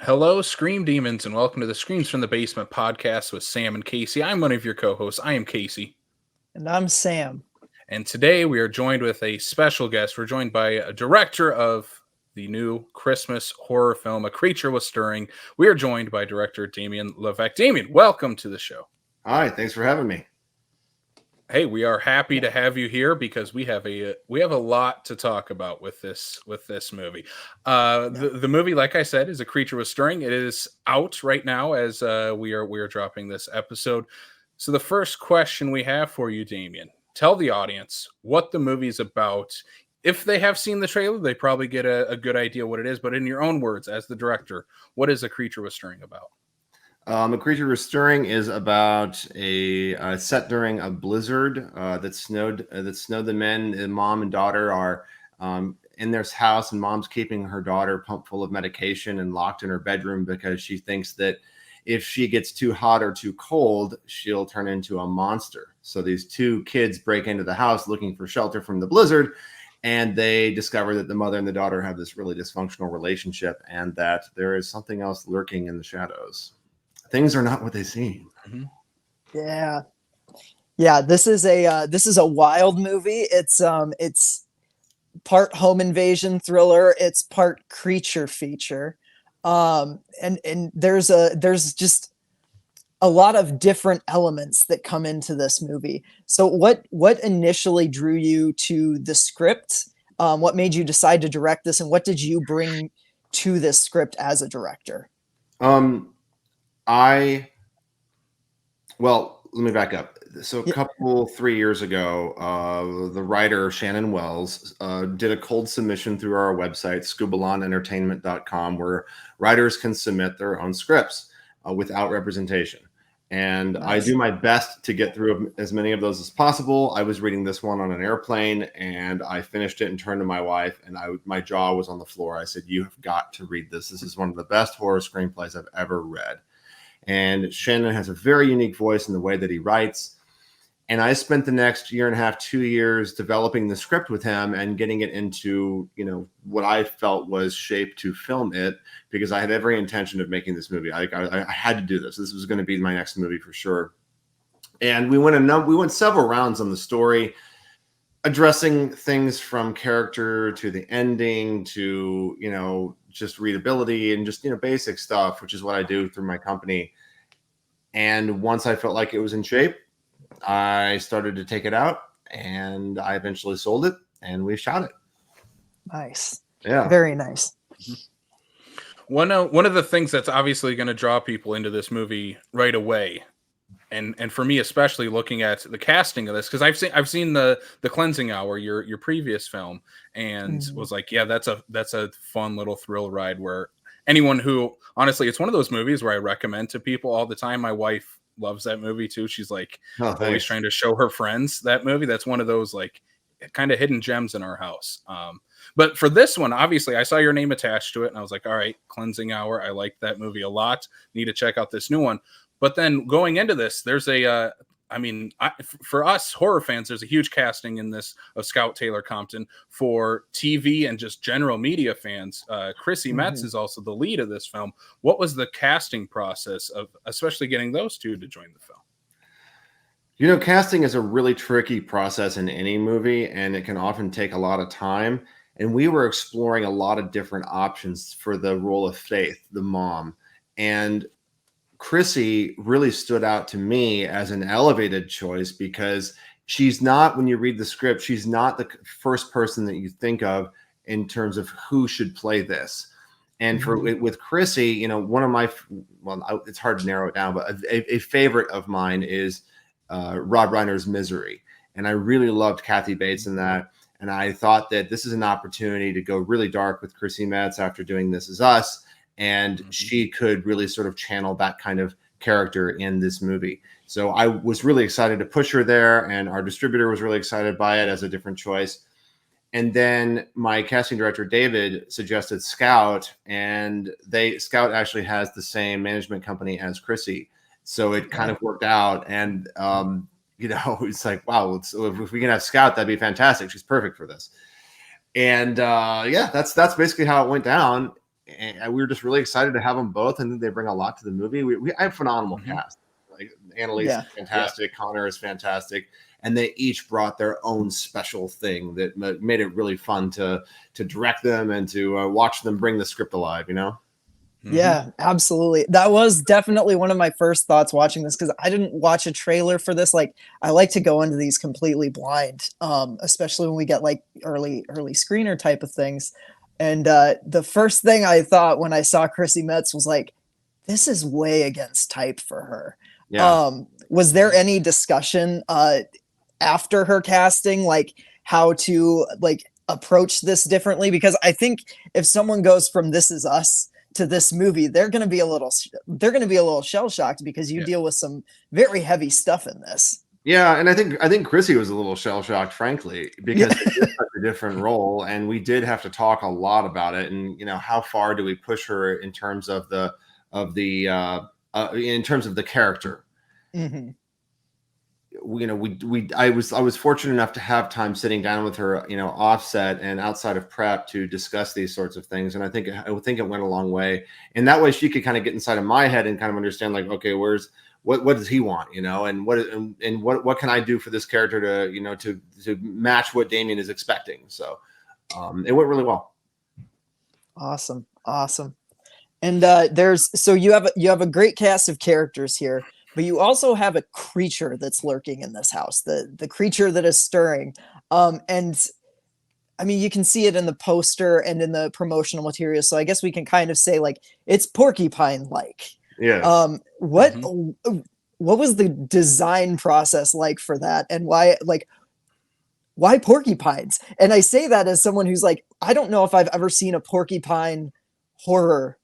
Hello, Scream Demons, and welcome to the Screams from the Basement podcast with Sam and Casey. I'm one of your co-hosts. I am Casey. And I'm Sam. And today we are joined with a special guest. We're joined by a director of the new Christmas horror film, A Creature Was Stirring. We are joined by director Damien LeVeck. Damien, welcome to the show. Hi, thanks for having me. Hey, we are happy to have you here because we have a lot to talk about with this movie. The movie, like I said, is A Creature Was Stirring. It is out right now as we are dropping this episode. So the first question we have for you, Damien, tell the audience what the movie is about. If they have seen the trailer, they probably get a good idea what it is. But in your own words, as the director, what is A Creature Was Stirring about? A Creature Was Stirring is about a set during a blizzard that snowed the men. The mom and daughter are in their house, and mom's keeping her daughter pumped full of medication and locked in her bedroom because she thinks that if she gets too hot or too cold, she'll turn into a monster. So these two kids break into the house looking for shelter from the blizzard, and they discover that the mother and the daughter have this really dysfunctional relationship and that there is something else lurking in the shadows. Things are not what they seem. Mm-hmm. Yeah. This is a wild movie. It's part home invasion thriller. It's part creature feature. And there's just a lot of different elements that come into this movie. So what initially drew you to the script? What made you decide to direct this, and what did you bring to this script as a director? Well, let me back up. So a 3 years ago, the writer Shannon Wells did a cold submission through our website, scubalonentertainment.com, where writers can submit their own scripts without representation. And nice. I do my best to get through as many of those as possible. I was reading this one on an airplane, and I finished it and turned to my wife, and my jaw was on the floor. I said, "You have got to read this. This is one of the best horror screenplays I've ever read." And Shannon has a very unique voice in the way that he writes. And I spent the next year and a half, 2 years developing the script with him and getting it into, what I felt was shaped to film it, because I had every intention of making this movie. I had to do this. This was going to be my next movie for sure. And we went several rounds on the story, addressing things from character to the ending to, just readability and just, basic stuff, which is what I do through my company. And once I felt like it was in shape, I started to take it out, and I eventually sold it, and we shot it. Nice. Yeah. Very nice. One of the things that's obviously going to draw people into this movie right away, and for me especially, looking at the casting of this, because I've seen the Cleansing Hour, your previous film, and was like, yeah, that's a fun little thrill ride where anyone who, honestly, it's one of those movies where I recommend to people all the time. My wife loves that movie too. She's like always trying to show her friends that movie. That's one of those like kind of hidden gems in our house. But for this one, obviously I saw your name attached to it, and I was like, all right, Cleansing Hour. I like that movie a lot. Need to check out this new one. But then going into this, there's for us horror fans, there's a huge casting in this of Scout Taylor Compton. For TV and just general media fans, Chrissy Metz is also the lead of this film. What was the casting process of especially getting those two to join the film? Casting is a really tricky process in any movie, and it can often take a lot of time. And we were exploring a lot of different options for the role of Faith, the mom. And Chrissy really stood out to me as an elevated choice because she's not, when you read the script, she's not the first person that you think of in terms of who should play this. And with Chrissy, one of my, it's hard to narrow it down, but a favorite of mine is Rob Reiner's Misery. And I really loved Kathy Bates in that. And I thought that this is an opportunity to go really dark with Chrissy Metz after doing This Is Us. And she could really sort of channel that kind of character in this movie. So I was really excited to push her there, and our distributor was really excited by it as a different choice. And then my casting director, David, suggested Scout, and Scout actually has the same management company as Chrissy. So it kind of worked out. And, it's like, wow, if we can have Scout, that'd be fantastic. She's perfect for this. And that's basically how it went down. and we were just really excited to have them both. And they bring a lot to the movie. I have phenomenal cast. Like Annalise is fantastic, Connor is fantastic, and they each brought their own special thing that made it really fun to direct them and to watch them bring the script alive. You know. Yeah, absolutely. That was definitely one of my first thoughts watching this, because I didn't watch a trailer for this. Like, I like to go into these completely blind, especially when we get like early screener type of things. And the first thing I thought when I saw Chrissy Metz was like, this is way against type for her. Yeah. Was there any discussion after her casting, like how to like approach this differently? Because I think if someone goes from This Is Us to this movie, they're going to be a little shell shocked, because you deal with some very heavy stuff in this. Yeah, and I think Chrissy was a little shell shocked, frankly, because it is such a different role, and we did have to talk a lot about it. And how far do we push her in terms of the in terms of the character? Mm-hmm. I was fortunate enough to have time sitting down with her, offset and outside of prep, to discuss these sorts of things. And I think it went a long way. And that way she could kind of get inside of my head and kind of understand, like, okay, what does he want, and what can I do for this character to match what Damien is expecting. So it went really well. Awesome. And so you have a great cast of characters here, but you also have a creature that's lurking in this house, the creature that is stirring. And I mean, you can see it in the poster and in the promotional material. So I guess we can kind of say, like, it's porcupine-like. Yeah. What was the design process like for that? And why porcupines? And I say that as someone who's like, I don't know if I've ever seen a porcupine horror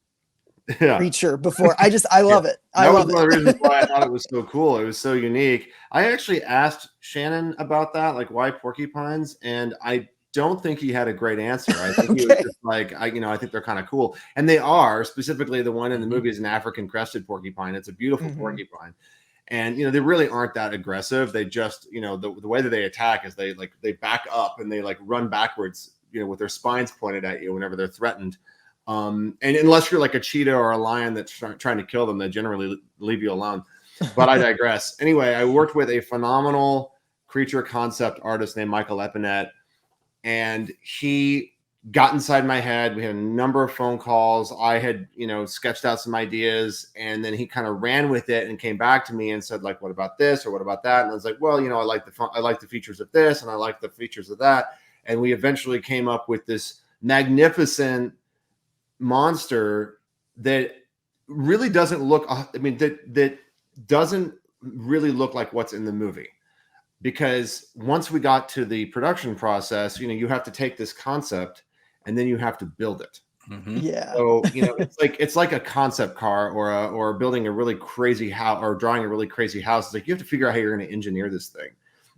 creature before. I love it. That was one of the reasons why I thought it was so cool. It was so unique. I actually asked Shannon about that, like, why porcupines, and I don't think he had a great answer. I think he was just like, I think they're kind of cool, and they are. Specifically, the one in the movie is an African crested porcupine. It's a beautiful porcupine, and they really aren't that aggressive. They just, the way that they attack is they back up and they like run backwards, with their spines pointed at you whenever they're threatened. And unless you're like a cheetah or a lion that's trying to kill them, they generally leave you alone. But I digress. Anyway, I worked with a phenomenal creature concept artist named Michael Epinet, and he got inside my head. We had a number of phone calls. I had, sketched out some ideas, and then he kind of ran with it and came back to me and said, like, what about this or what about that? And I was like, well, I like the features of this and I like the features of that. And we eventually came up with this magnificent monster that really doesn't look, that doesn't really look like what's in the movie. Because once we got to the production process, you have to take this concept and then you have to build it. Mm-hmm. Yeah. So, it's like a concept car or building a really crazy house or drawing a really crazy house. It's like you have to figure out how you're going to engineer this thing,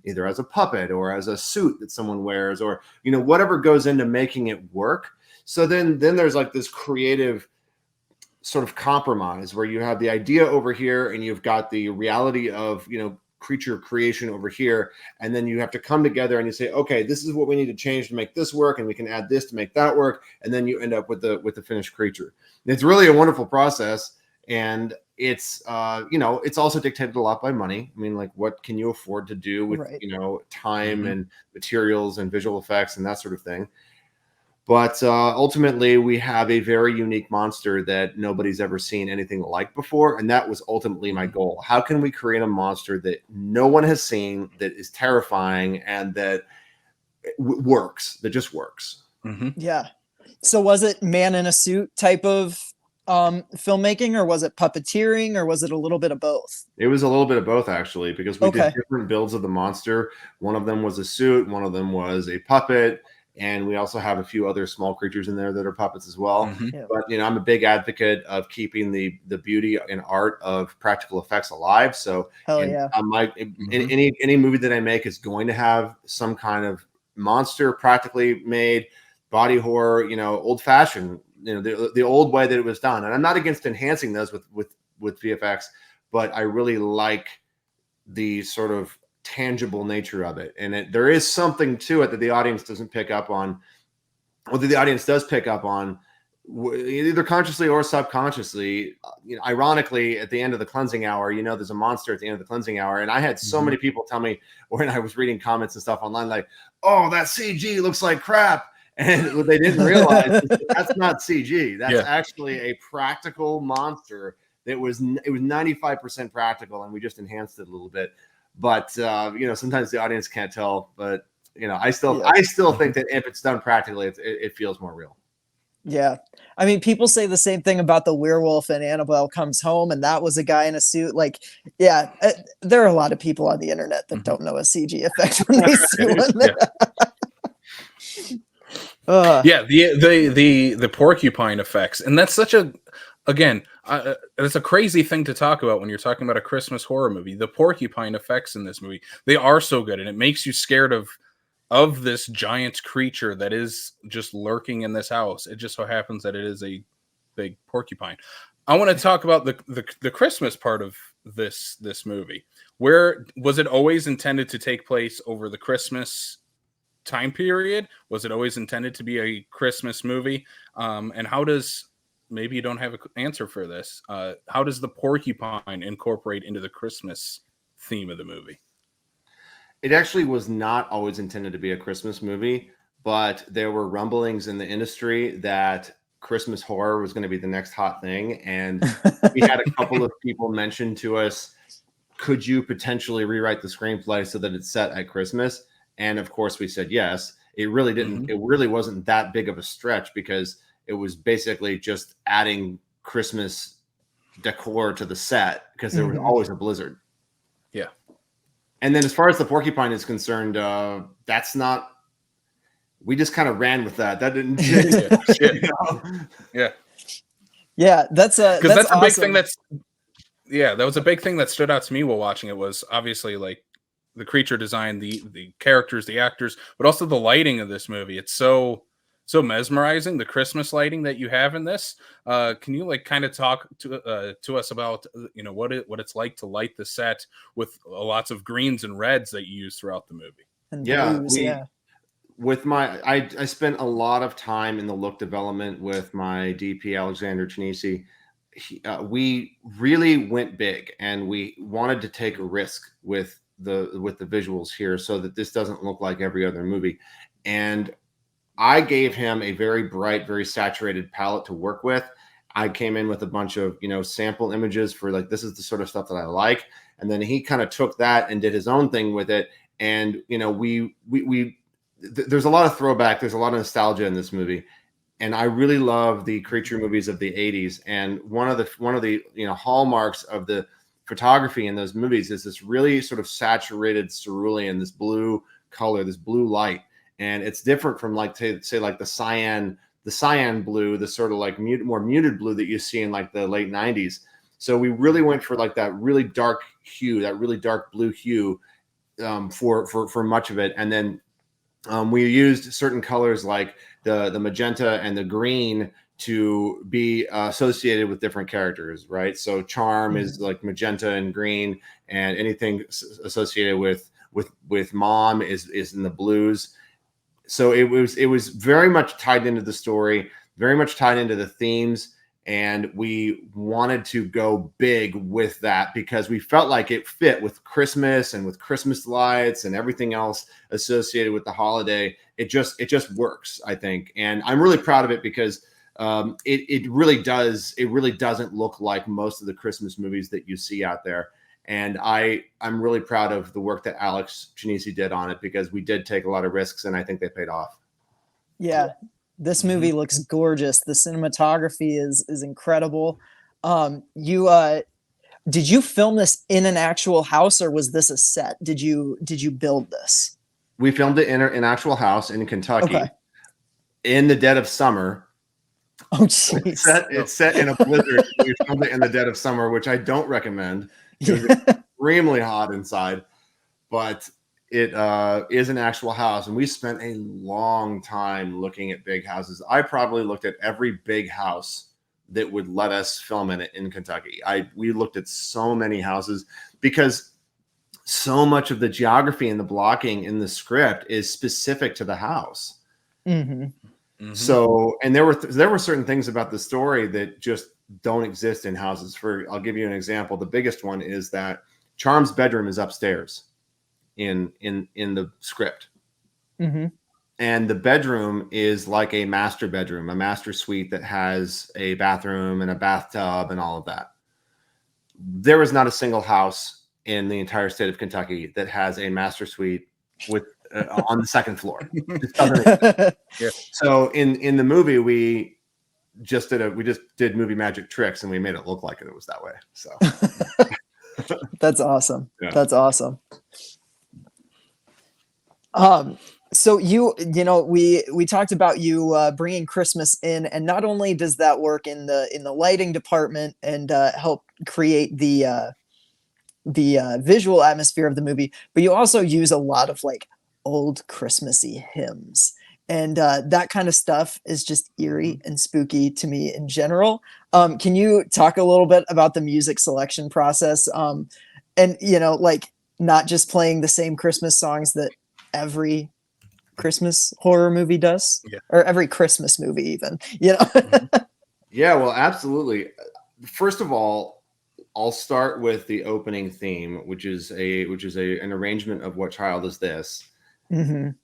either as a puppet or as a suit that someone wears, or, whatever goes into making it work. So then there's like this creative sort of compromise where you have the idea over here and you've got the reality of, creature creation over here, and then you have to come together and you say, okay, this is what we need to change to make this work, and we can add this to make that work, and then you end up with the finished creature. And it's really a wonderful process, and it's it's also dictated a lot by money. I mean, like, what can you afford to do with time and materials and visual effects and that sort of thing. But ultimately, we have a very unique monster that nobody's ever seen anything like before. And that was ultimately my goal. How can we create a monster that no one has seen, that is terrifying, and that works, that just works? Mm-hmm. Yeah. So was it man in a suit type of filmmaking, or was it puppeteering, or was it a little bit of both? It was a little bit of both, actually, because we did different builds of the monster. One of them was a suit. One of them was a puppet. And we also have a few other small creatures in there that are puppets as well. Mm-hmm. Yeah. But, I'm a big advocate of keeping the beauty and art of practical effects alive. So I'm like, any movie that I make is going to have some kind of monster, practically made, body horror, old fashioned, the old way that it was done. And I'm not against enhancing those with VFX, but I really like the sort of tangible nature of it, and there is something to it that the audience doesn't pick up on, or that the audience does pick up on, either consciously or subconsciously, ironically, at the end of the cleansing hour, there's a monster at the end of the cleansing hour. And I had so many people tell me when I was reading comments and stuff online, like, oh, that CG looks like crap. And what they didn't realize is that's not CG. That's actually a practical monster. It was 95% practical, and we just enhanced it a little bit. But sometimes the audience can't tell. But I still think that if it's done practically, it feels more real. Yeah. I mean, people say the same thing about the werewolf in Annabelle Comes Home, and that was a guy in a suit. Like, yeah, there are a lot of people on the internet that don't know a CG effect when they see one. The porcupine effects, and that's such a, again, it's a crazy thing to talk about when you're talking about a Christmas horror movie. The porcupine effects in this movie, they are so good, and it makes you scared of this giant creature that is just lurking in this house. It just so happens that it is a big porcupine. I want to talk about the Christmas part of this movie. Where was it always intended to take place over the Christmas time period? Was it always intended to be a Christmas movie? And how does, maybe you don't have an answer for this, how does the porcupine incorporate into the Christmas theme of the movie? It actually was not always intended to be a Christmas movie, but there were rumblings in the industry that Christmas horror was going to be the next hot thing. And we had a couple of people mention to us, could you potentially rewrite the screenplay so that it's set at Christmas? And of course we said yes. It really didn't, it really wasn't that big of a stretch, because it was basically just adding Christmas decor to the set, because there was always a blizzard. Yeah. And then as far as the porcupine is concerned, that's not, we just kind of ran with that. That didn't Yeah, that's a awesome. Big thing that was a big thing that stood out to me while watching it, was obviously like the creature design, the characters, the actors, but also the lighting of this movie. It's so mesmerizing, the Christmas lighting that you have in this. Can you like kind of talk to us about what it's like to light the set with lots of greens and reds that you use throughout the movie? And yeah, blues, I spent a lot of time in the look development with my DP Alexander Chinisi. We really went big, and we wanted to take a risk with the visuals here, so that this doesn't look like every other movie. And I gave him a very bright, very saturated palette to work with. I came in with a bunch of, sample images for like, this is the sort of stuff that I like. And then he kind of took that and did his own thing with it. And, there's a lot of throwback. There's a lot of nostalgia in this movie. And I really love the creature movies of the 80s. And one of the hallmarks of the photography in those movies is this really sort of saturated cerulean, this blue color, this blue light. And it's different from like, say like the cyan blue, the sort of like more muted blue that you see in like the late 90s. So we really went for like that really dark hue, that really dark blue hue for much of it. And then we used certain colors like the magenta and the green to be associated with different characters, right? So Charm is like magenta and green, and anything associated with Mom is in the blues. So it was very much tied into the story, very much tied into the themes. And we wanted to go big with that because we felt like it fit with Christmas and with Christmas lights and everything else associated with the holiday. It just works, I think. And I'm really proud of it because it really doesn't look like most of the Christmas movies that you see out there. And I'm really proud of the work that Alex Chinisi did on it, because we did take a lot of risks, and I think they paid off. Yeah, this movie looks gorgeous. The cinematography is incredible. Did you film this in an actual house, or was this a set? Did you build this? We filmed it in an actual house in Kentucky, in the dead of summer. Oh, jeez. It's set in a blizzard. We filmed it in the dead of summer, which I don't recommend. It was extremely hot inside, but it is an actual house, and we spent a long time looking at big houses. I probably looked at every big house that would let us film in it in Kentucky. We looked at so many houses because so much of the geography and the blocking in the script is specific to the house. So, and there were certain things about the story that just don't exist in houses. I'll give you an example. The biggest one is that Charm's bedroom is upstairs in the script. And the bedroom is like a master bedroom, a master suite that has a bathroom and a bathtub and all of that. There is not a single house in the entire state of Kentucky that has a master suite with on the second floor. It doesn't exist. Yeah. So in the movie, we just did movie magic tricks and we made it look like it was that way. So that's awesome. Yeah. That's awesome. So we talked about you bringing Christmas in, and not only does that work in the lighting department and help create the visual atmosphere of the movie, but you also use a lot of like old Christmassy hymns, and that kind of stuff is just eerie and spooky to me in general. Can you talk a little bit about the music selection process, and like not just playing the same Christmas songs that every Christmas horror movie does, or every Christmas movie even, Yeah, well, absolutely. First of all, I'll start with the opening theme, which is an arrangement of What Child Is This? And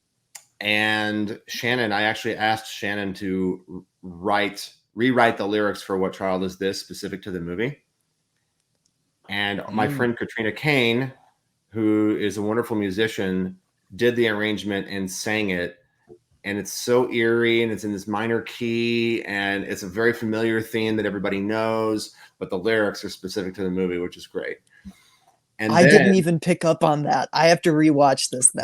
I actually asked Shannon to rewrite the lyrics for What Child Is This specific to the movie. And my friend Katrina Kane, who is a wonderful musician, did the arrangement and sang it. And it's so eerie, and it's in this minor key, and it's a very familiar theme that everybody knows, but the lyrics are specific to the movie, which is great. And I didn't even pick up on that. I have to rewatch this now.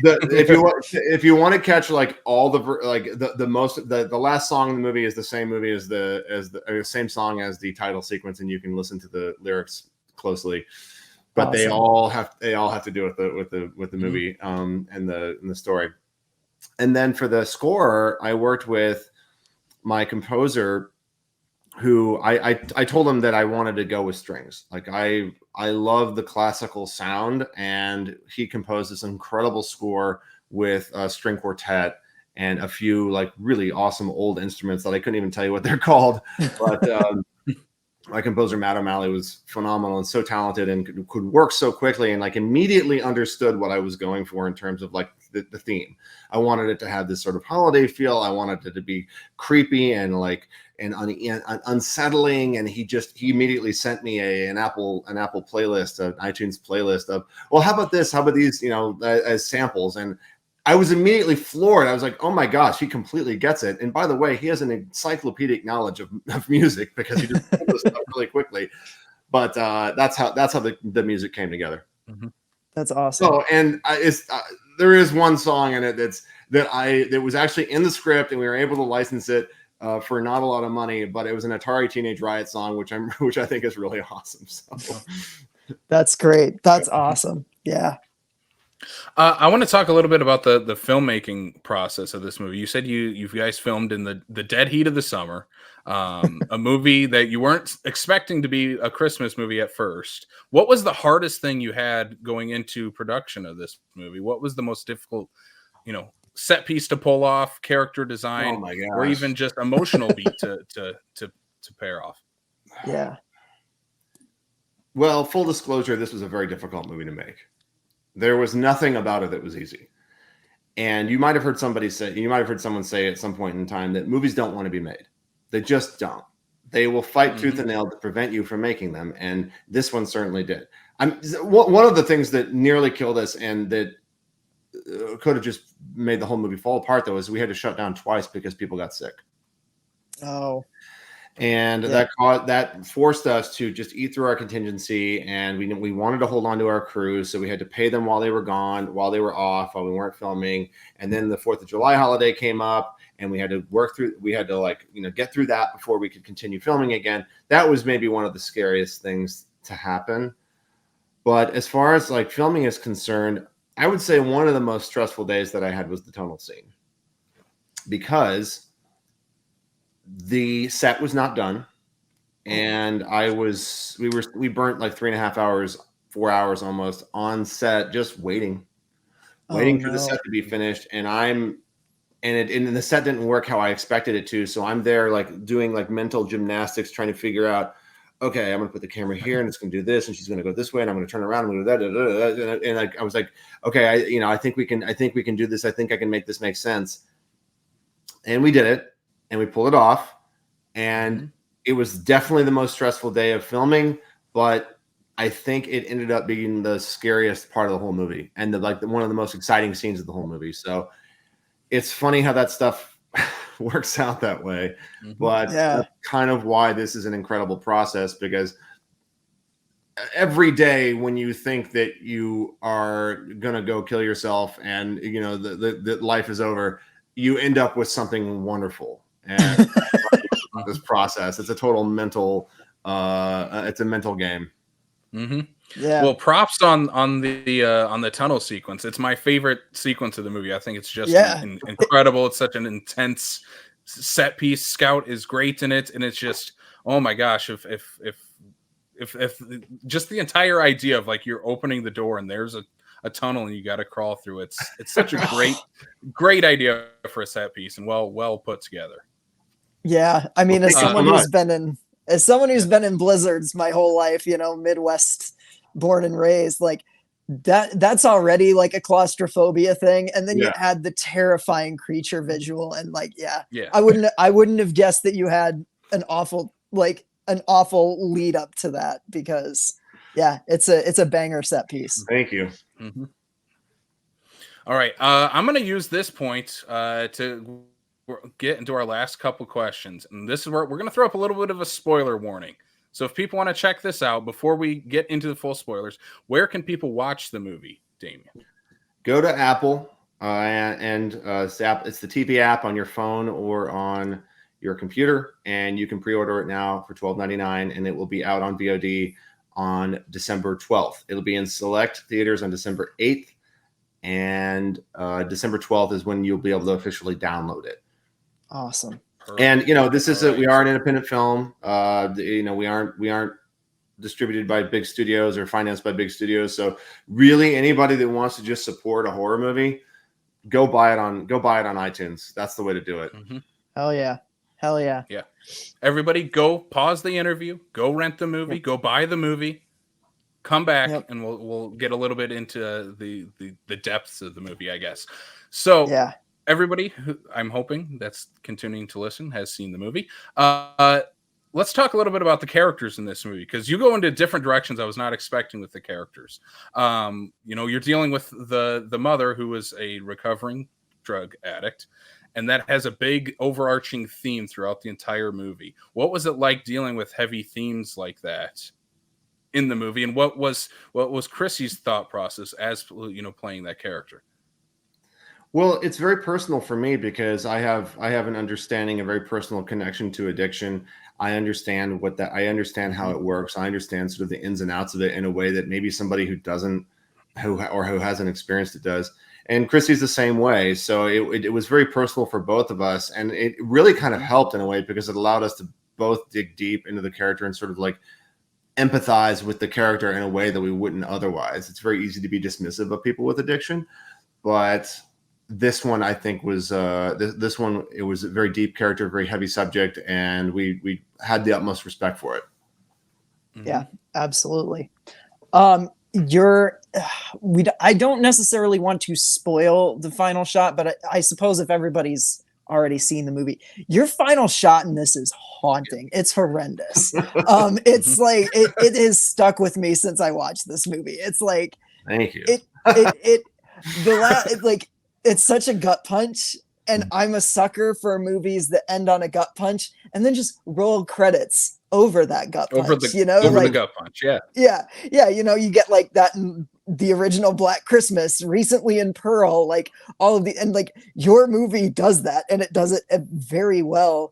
If you want to catch like all the last song in the movie is the same movie as the same song as the title sequence, and you can listen to the lyrics closely. But awesome. they all have to do with the movie and the story. And then for the score, I worked with my composer, who I told him that I wanted to go with strings. Like I love the classical sound, and he composed this incredible score with a string quartet and a few like really awesome old instruments that I couldn't even tell you what they're called. But my composer Matt O'Malley was phenomenal and so talented, and could work so quickly, and like immediately understood what I was going for in terms of like the theme. I wanted it to have this sort of holiday feel. I wanted it to be creepy and unsettling. And he immediately sent me an Apple playlist, an iTunes playlist of, well, how about this? How about these, as samples? And I was immediately floored. I was like, oh my gosh, he completely gets it. And by the way, he has an encyclopedic knowledge of music, because he just pulled this stuff really quickly. But that's how the music came together. That's awesome. So, and there is one song in it that was actually in the script, and we were able to license it for not a lot of money, but it was an Atari Teenage Riot song, which I think is really awesome. So. That's great. That's awesome. Yeah. I want to talk a little bit about the filmmaking process of this movie. You said you guys filmed in the dead heat of the summer, a movie that you weren't expecting to be a Christmas movie at first. What was the hardest thing you had going into production of this movie? What was the most difficult, set piece to pull off, character design, or even just emotional beat to pair off? Yeah. Well, full disclosure, this was a very difficult movie to make. There was nothing about it that was easy. And you might have heard someone say at some point in time that movies don't want to be made. They just don't. They will fight tooth and nail to prevent you from making them. And this one certainly did. One of the things that nearly killed us, and that could have just made the whole movie fall apart, though, is we had to shut down twice because people got sick. Oh. And that forced us to just eat through our contingency, and we wanted to hold on to our crew, so we had to pay them while they were gone, while they were off, while we weren't filming. And then the 4th of July holiday came up, and we had to get through that before we could continue filming again. That was maybe one of the scariest things to happen. But as far as like filming is concerned, I would say one of the most stressful days that I had was the tunnel scene, because the set was not done, and we burnt like 3.5 hours, 4 hours almost on set, just waiting for the set to be finished. And and the set didn't work how I expected it to. So I'm there like doing like mental gymnastics, trying to figure out, okay, I'm gonna put the camera here, and it's gonna do this, and she's gonna go this way, and I'm gonna turn around, I'm gonna do that, and I was like, okay, I think we can do this. I think I can make this make sense. And we did it, and we pulled it off, and it was definitely the most stressful day of filming, but I think it ended up being the scariest part of the whole movie, and one of the most exciting scenes of the whole movie. So it's funny how that stuff works out that way, but that's kind of why this is an incredible process, because every day when you think that you are gonna go kill yourself and that life is over, you end up with something wonderful. And this process, it's a total mental it's a mental game. Yeah. Well, props on the tunnel sequence. It's my favorite sequence of the movie. I think it's just incredible. It's such an intense set piece. Scout is great in it, and it's just, oh my gosh, if just the entire idea of like you're opening the door and there's a tunnel and you got to crawl through, it's such a great idea for a set piece, and well put together. Yeah, I mean, as someone who's been in blizzards my whole life, Midwest born and raised, like that's already like a claustrophobia thing, and then you add the terrifying creature visual, and I wouldn't have guessed that you had an awful lead up to that, because it's a banger set piece. Thank you. All right, I'm going to use this point to get into our last couple questions, and this is where we're going to throw up a little bit of a spoiler warning. So if people want to check this out before we get into the full spoilers, where can people watch the movie, Damien? Go to Apple and it's the TV app on your phone or on your computer, and you can pre-order it now for $12.99, and it will be out on VOD on December 12th. It'll be in select theaters on December 8th, and December 12th is when you'll be able to officially download it. Awesome. And this is we are an independent film. We aren't distributed by big studios or financed by big studios. So really, anybody that wants to just support a horror movie, go buy it on iTunes. That's the way to do it. Hell yeah. Yeah. Everybody, go pause the interview, go rent the movie, go buy the movie, come back, and we'll get a little bit into the depths of the movie, I guess. So everybody who I'm hoping that's continuing to listen has seen the movie. Let's talk a little bit about the characters in this movie, because you go into different directions I was not expecting with the characters. You're dealing with the mother, who is a recovering drug addict, and that has a big overarching theme throughout the entire movie. What was it like dealing with heavy themes like that in the movie, and what was Chrissy's thought process as playing that character? Well, it's very personal for me, because I have an understanding, a very personal connection to addiction. I understand how it works. I understand sort of the ins and outs of it in a way that maybe somebody who hasn't experienced it does. And Chrissy's the same way. So it was very personal for both of us, and it really kind of helped in a way, because it allowed us to both dig deep into the character and sort of like empathize with the character in a way that we wouldn't otherwise. It's very easy to be dismissive of people with addiction, but this one, I think, was this one. It was a very deep character, very heavy subject, and we had the utmost respect for it. Yeah, absolutely. I don't necessarily want to spoil the final shot, but I suppose if everybody's already seen the movie, your final shot in this is haunting. It's horrendous. It's like it has stuck with me since I watched this movie. It's like, thank you. It's such a gut punch, and I'm a sucker for movies that end on a gut punch and then just roll credits over that gut punch. Over the gut punch, you get like that in the original Black Christmas, recently in Pearl, like all of your movie does that, and it does it very well.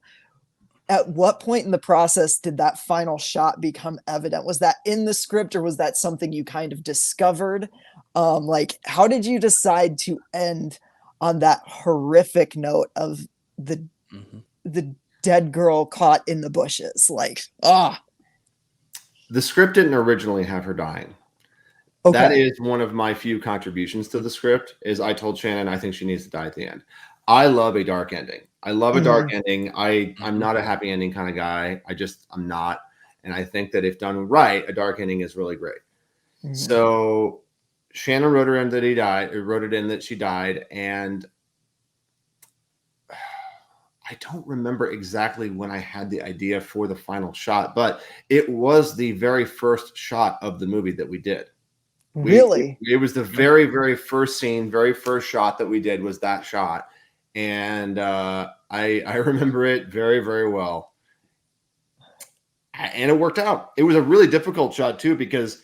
At what point in the process did that final shot become evident? Was that in the script, or was that something you kind of discovered? How did you decide to end on that horrific note of the dead girl caught in the bushes? The script didn't originally have her dying. Okay. That is one of my few contributions to the script. Is I told Shannon I think she needs to die at the end. I love a dark ending. I love a dark Mhm. ending. I'm not a happy ending kind of guy. I'm not. And I think that if done right, a dark ending is really great. Mhm. So Shannon wrote her in that he died, wrote it in that she died. And I don't remember exactly when I had the idea for the final shot, but it was the very first shot of the movie that we did. Really? It was the very, very first scene, very first shot that we did was that shot. And I remember it very, very well. And it worked out. It was a really difficult shot too, because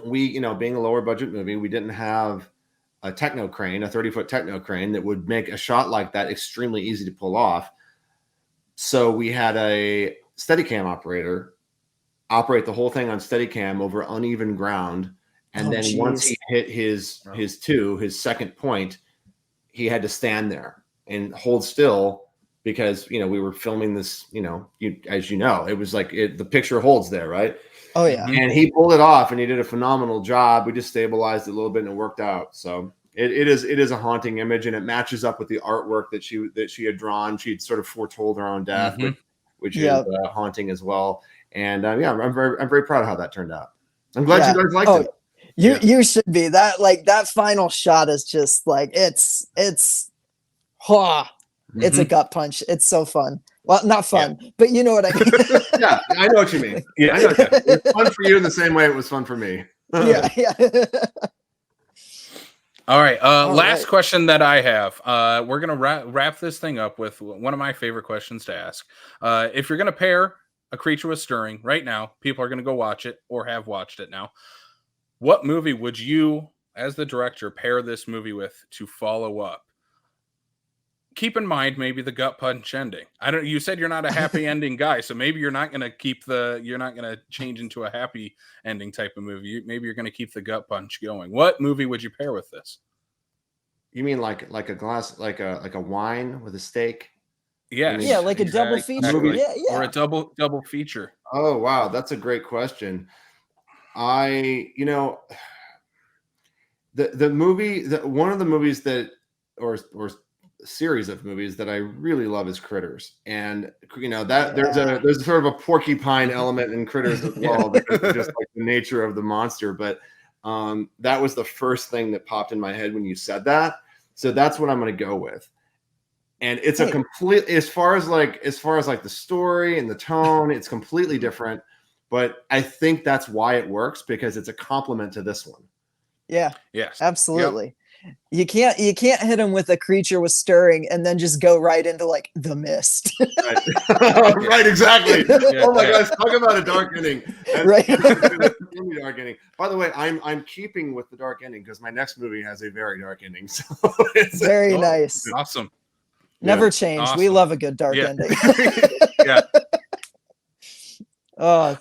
we, being a lower budget movie, we didn't have a techno crane, a 30-foot techno crane that would make a shot like that extremely easy to pull off. So we had a Steadicam operator operate the whole thing on Steadicam over uneven ground. And then once he hit his second point, he had to stand there and hold still because, we were filming this, as it was like the picture holds there, right? Oh yeah. And he pulled it off and he did a phenomenal job. We just stabilized it a little bit and it worked out. So it is a haunting image, and it matches up with the artwork that she had drawn. She had sort of foretold her own death, which is haunting as well. And I'm very proud of how that turned out. I'm glad you guys liked it. You should be. That final shot is just like it's it's a gut punch. It's so fun. Well, not fun, but you know what I mean. Yeah, I know what you mean. Yeah, I know that. It's fun for you in the same way it was fun for me. Yeah. All right. Last question that I have. We're gonna wrap this thing up with one of my favorite questions to ask. If you're gonna pair A Creature Was Stirring right now, people are gonna go watch it or have watched it now. What movie would you, as the director, pair this movie with to follow up? Keep in mind maybe the gut punch ending. You said you're not a happy ending guy, so maybe you're not gonna change into a happy ending type of movie. Maybe you're gonna keep the gut punch going. What movie would you pair with this? You mean like a glass, like a wine with a steak? Yes. Yeah, like a double feature. Yeah. Or a double feature. Oh wow, that's a great question. The movie, one of the movies that or series of movies that I really love is Critters, and there's sort of a porcupine element in Critters as well, because of just like the nature of the monster. But that was the first thing that popped in my head when you said that, so that's what I'm going to go with. And it's a complete, as far as like the story and the tone, it's completely different. But I think that's why it works, because it's a complement to this one. Yeah. Yes. Absolutely. Yep. You can't hit him with A Creature Was Stirring and then just go right into like The Mist. Right, exactly. Yeah, oh my gosh, talk about a dark ending. Right. Dark ending. By the way, I'm keeping with the dark ending because my next movie has a very dark ending. So it's very nice. Awesome. Never change. Awesome. We love a good dark ending. Yeah. All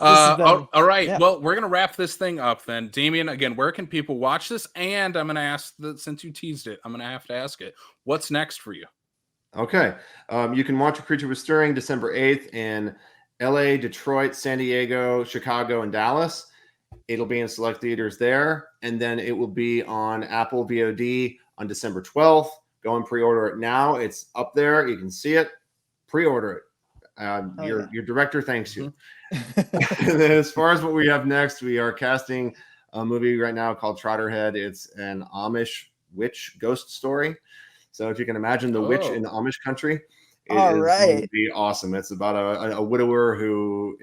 right. Yeah. Well, we're going to wrap this thing up then. Damien, again, where can people watch this? And I'm going to ask since you teased it, I'm going to have to ask it. What's next for you? Okay. You can watch A Creature Was Stirring December 8th in LA, Detroit, San Diego, Chicago, and Dallas. It'll be in select theaters there. And then it will be on Apple VOD on December 12th. Go and pre-order it now. It's up there. You can see it. Pre-order it. Your director thanks you. And then as far as what we have next, we are casting a movie right now called Trotterhead. It's an Amish witch ghost story. So if you can imagine the witch in the Amish country, it would be awesome. It's about a widower who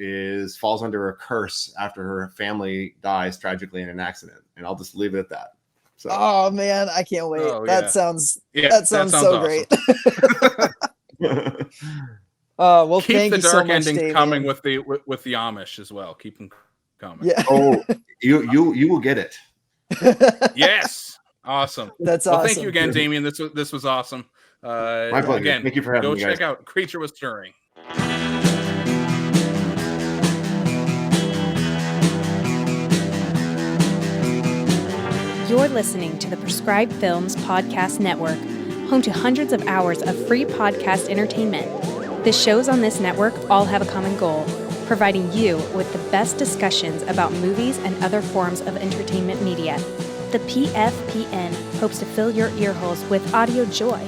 falls under a curse after her family dies tragically in an accident. And I'll just leave it at that. So. Oh man, I can't wait. That sounds so awesome. Great. Well, keep thank the you dark so much, endings Damien. coming with the Amish as well. Keep them coming. Yeah. Oh, you will get it. Yes. Awesome. That's awesome. Well, thank you again, Damien. This was awesome. My pleasure. Again, thank you for having me. Go check out Creature Was Stirring. You're listening to the Prescribed Films Podcast Network, home to hundreds of hours of free podcast entertainment. The shows on this network all have a common goal, providing you with the best discussions about movies and other forms of entertainment media. The PFPN hopes to fill your earholes with audio joy.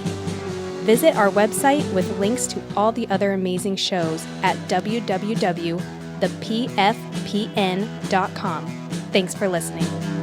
Visit our website with links to all the other amazing shows at www.thepfpn.com. Thanks for listening.